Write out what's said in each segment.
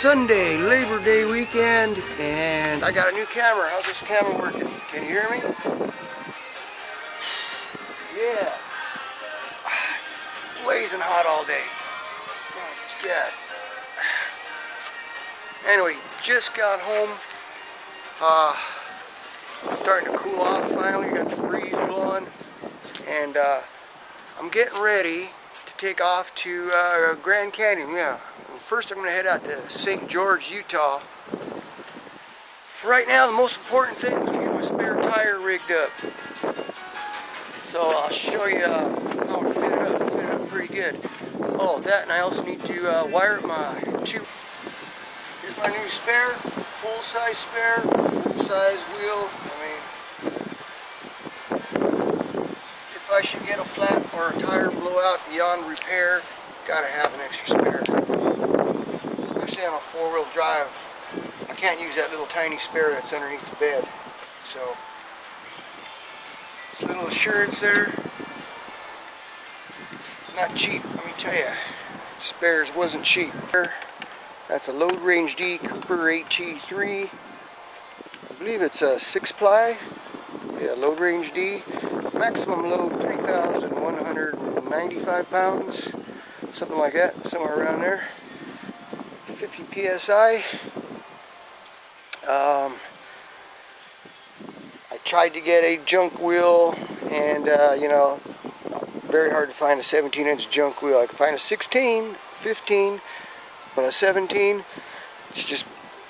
Sunday, Labor Day weekend, and I got a new camera. How's this camera working? Can you hear me? Yeah. Blazing hot all day. Oh, God. Anyway, just got home. Starting to cool off finally. Got the breeze blowing, and I'm getting ready to take off to Grand Canyon. Yeah. First, I'm going to head out to St. George, Utah. For right now, the most important thing is to get my spare tire rigged up. So I'll show you how to fit it up. Fit it up pretty good. Oh, that, and I also need to wire up my two. Here's my new spare, full-size spare, full-size wheel. If I should get a flat or a tire blowout beyond repair, gotta have an extra spare. Especially on a four-wheel drive. I can't use that little tiny spare that's underneath the bed. So, this little assurance there, it's not cheap, let me tell you. Spares wasn't cheap. That's a Load Range D Cooper AT3. I believe it's a 6-ply. Yeah, Load Range D. Maximum load 3,195 pounds. Something like that, somewhere around there. 50 psi. I tried to get a junk wheel, and you know, very hard to find a 17-inch junk wheel. I could find a 16, 15, but a 17, just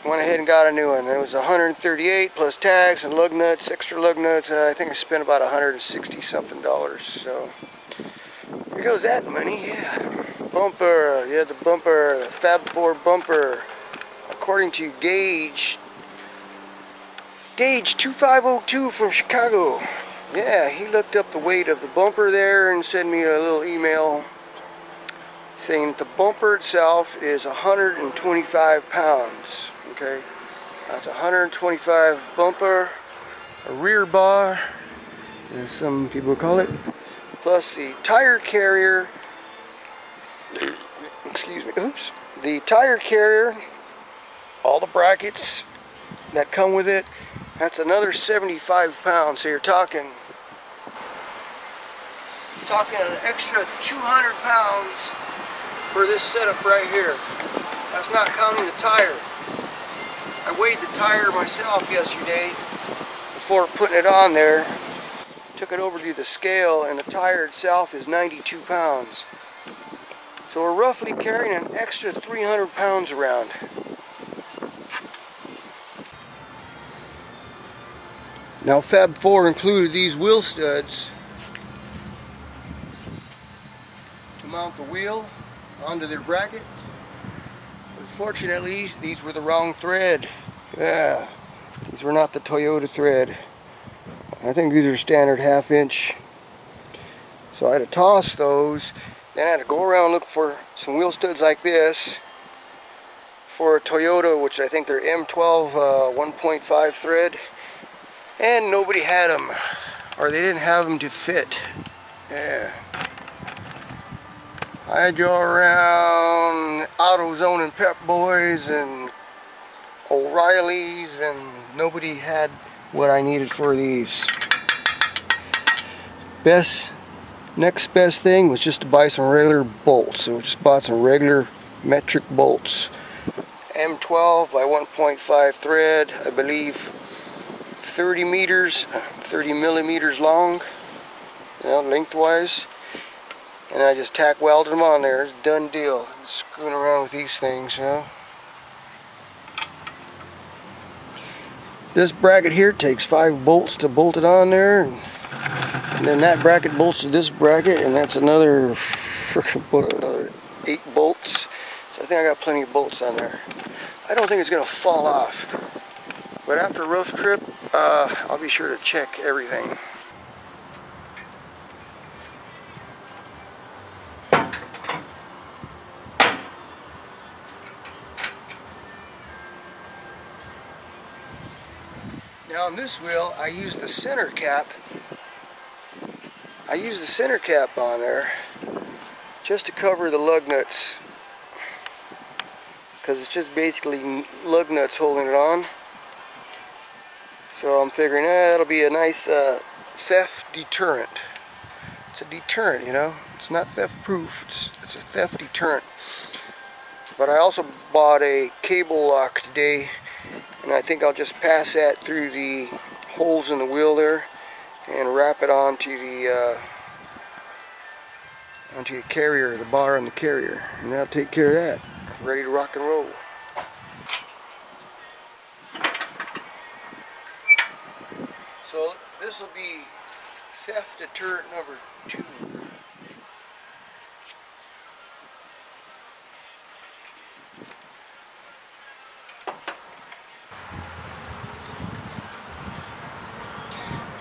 went ahead and got a new one. It was 138 plus tags and lug nuts, extra lug nuts. I think I spent about $160 something. So here goes that money. Yeah. Bumper, yeah, the bumper, the Fab Fours bumper. According to Gage 2502 from Chicago. Yeah, he looked up the weight of the bumper there and sent me a little email saying that the bumper itself is 125 pounds. Okay, that's 125 bumper, a rear bar, as some people call it, plus the tire carrier. Excuse me, oops. The tire carrier, all the brackets that come with it, that's another 75 pounds. So you're talking an extra 200 pounds for this setup right here. That's not counting the tire. I weighed the tire myself yesterday before putting it on there. Took it over to the scale, and the tire itself is 92 pounds. So we're roughly carrying an extra 300 pounds around. Now Fab Fours included these wheel studs to mount the wheel onto their bracket. Unfortunately, these were the wrong thread. Yeah, these were not the Toyota thread. I think these are standard 1/2 inch. So I had to toss those. Then I had to go around and look for some wheel studs like this for a Toyota, which I think they're M12 1.5 thread, and nobody had them, or they didn't have them to fit. Yeah. I go around AutoZone and Pep Boys and O'Reilly's, and nobody had what I needed for these. Next best thing was just to buy some regular bolts. So we just bought some regular metric bolts. M12 by 1.5 thread, I believe 30 millimeters long, you know, lengthwise. And I just tack welded them on there. It's a done deal. Screwing around with these things, you know. This bracket here takes 5 bolts to bolt it on there. And then that bracket bolts to this bracket, and that's another 8 bolts. So I think I got plenty of bolts on there. I don't think it's going to fall off. But after a rough trip, I'll be sure to check everything. Now on this wheel, I use the center cap. on there just to cover the lug nuts. because it's just basically lug nuts holding it on. So I'm figuring that'll be a nice theft deterrent. It's a deterrent, you know. It's not theft proof, it's a theft deterrent. But I also bought a cable lock today, and I think I'll just pass that through the holes in the wheel there and wrap it onto the carrier, the bar on the carrier, and that'll take care of that. Ready to rock and roll. So this will be theft deterrent number 2.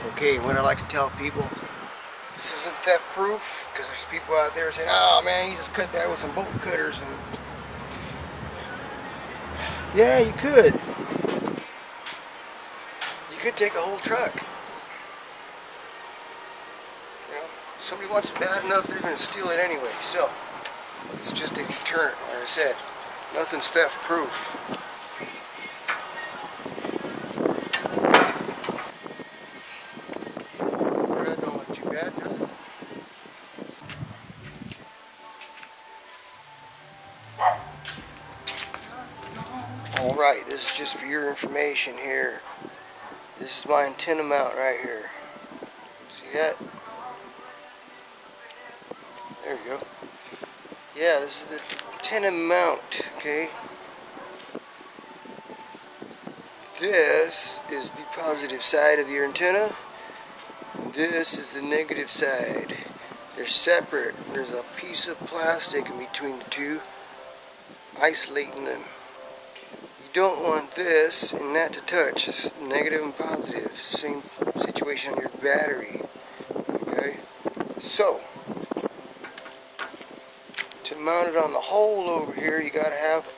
Okay, what I like to tell people, this isn't theft proof, because there's people out there saying, oh man, you just cut that with some bolt cutters. And yeah, you could. You could take a whole truck. You know, somebody wants it bad enough, they're going to steal it anyway. So, it's just a deterrent, like I said. Nothing's theft proof. That don't look too bad, does it? Alright, this is just for your information here. This is my antenna mount right here. See that? There you go. Yeah, this is the antenna mount, okay? This is the positive side of your antenna. This is the negative side. They're separate. There's a piece of plastic in between the two, isolating them. You don't want this and that to touch. It's negative and positive. Same situation on your battery. Okay? So, to mount it on the hole over here, you gotta have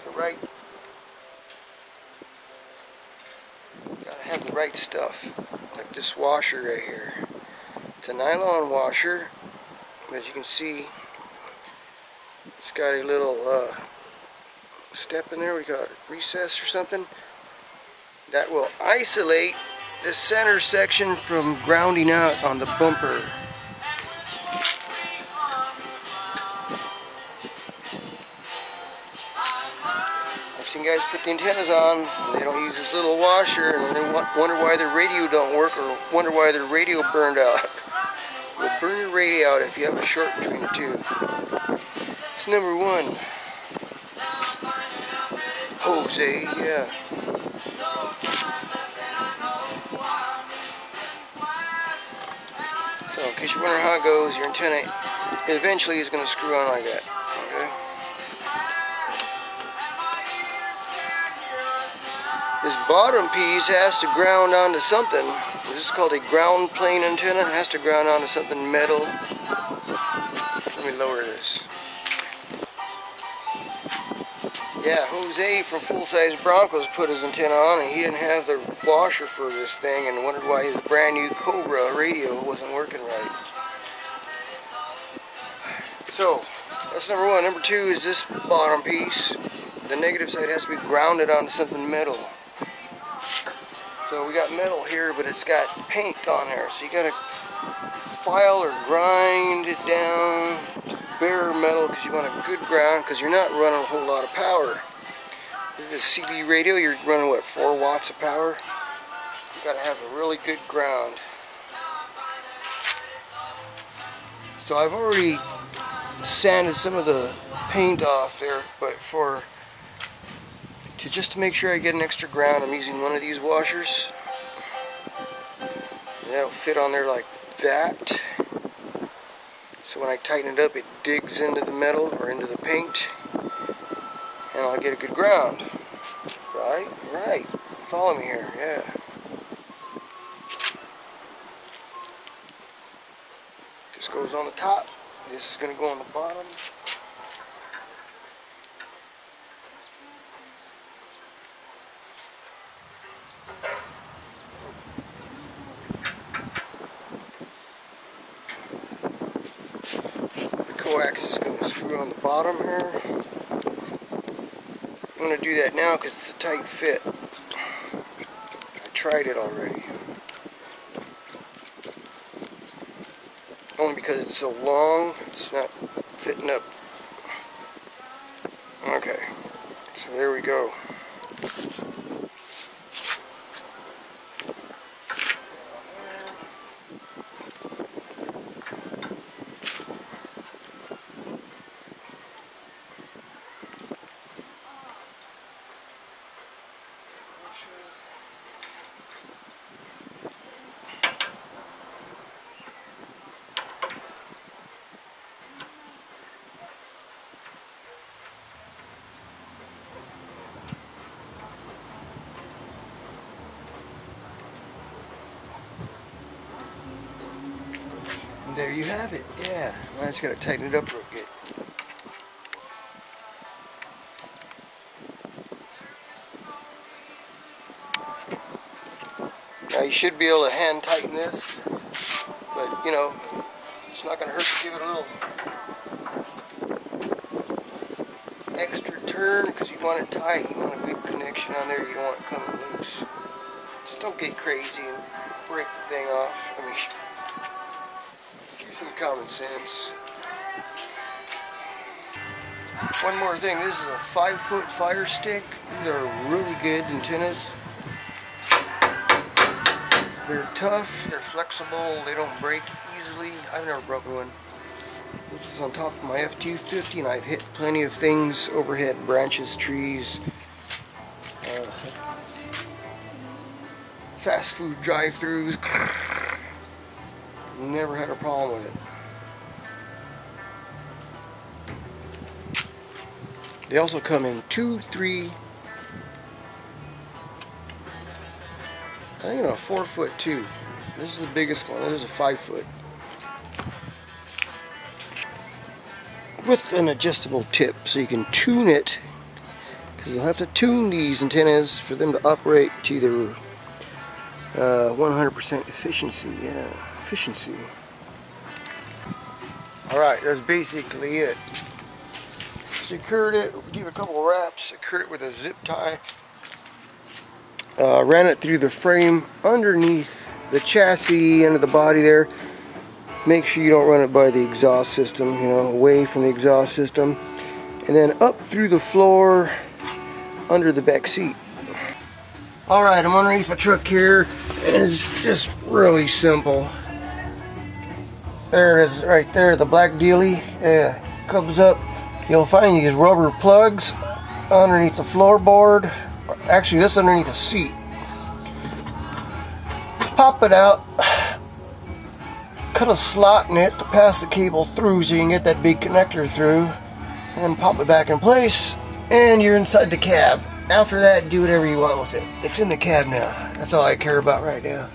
the right stuff. Like this washer right here. It's a nylon washer. As you can see, it's got a little step in there. We got a recess or something that will isolate the center section from grounding out on the bumper. I've seen guys put the antennas on and they don't use this little washer, and then wonder why their radio don't work, or wonder why their radio burned out. You'll burn your radio out if you have a short between the two. It's number 1. Jose, yeah. So in case you're wondering how it goes, your antenna eventually is going to screw on like that. Okay? This bottom piece has to ground onto something. This is called a ground plane antenna. It has to ground onto something metal. Let me lower this. Yeah, Jose from Full Size Broncos put his antenna on, and he didn't have the washer for this thing, and wondered why his brand new Cobra radio wasn't working right. So, that's number 1. Number 2 is this bottom piece. The negative side has to be grounded onto something metal. So we got metal here, but it's got paint on there. So you gotta file or grind it down to bare metal, because you want a good ground, because you're not running a whole lot of power. With this CB radio, you're running what, 4 watts of power? You gotta have a really good ground. So I've already sanded some of the paint off there, but just to make sure I get an extra ground, I'm using one of these washers. And that'll fit on there like that. So when I tighten it up, it digs into the metal or into the paint, and I'll get a good ground. Right. Follow me here, yeah. This goes on the top. This is going to go on the bottom. Coax is going to screw on the bottom here. I'm going to do that now because it's a tight fit. I tried it already. Only because it's so long, it's not fitting up. Okay, so there we go. There you have it. Yeah, I just gotta tighten it up real good. Now you should be able to hand tighten this, but you know, it's not gonna hurt to give it a little extra turn because you want it tight. You want a good connection on there. You don't want it coming loose. Just don't get crazy and break the thing off. I mean, use some common sense. One more thing, this is a 5-foot fire stick. These are really good antennas. They're tough, they're flexible, they don't break easily. I've never broken one. This is on top of my F-250 and I've hit plenty of things overhead, branches, trees, fast food drive-thrus. Never had a problem with it. They also come in 2, 3, I think a 4-foot too. This is the biggest one. This is a 5-foot. With an adjustable tip so you can tune it. Because you'll have to tune these antennas for them to operate to their 100% efficiency. Yeah, efficiency. Alright, that's basically it. Secured it, give it a couple of wraps, secured it with a zip tie. Ran it through the frame underneath the chassis, under the body there. Make sure you don't run it by the exhaust system, you know, away from the exhaust system. And then up through the floor, under the back seat. Alright, I'm underneath my truck here, and it's just really simple. There it is, right there, the black dealie. Yeah, comes up. You'll find these rubber plugs underneath the floorboard. Actually, this underneath the seat. Pop it out. Cut a slot in it to pass the cable through so you can get that big connector through. And pop it back in place. And you're inside the cab. After that, do whatever you want with it. It's in the cab now. That's all I care about right now.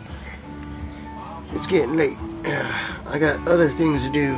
It's getting late. I got other things to do.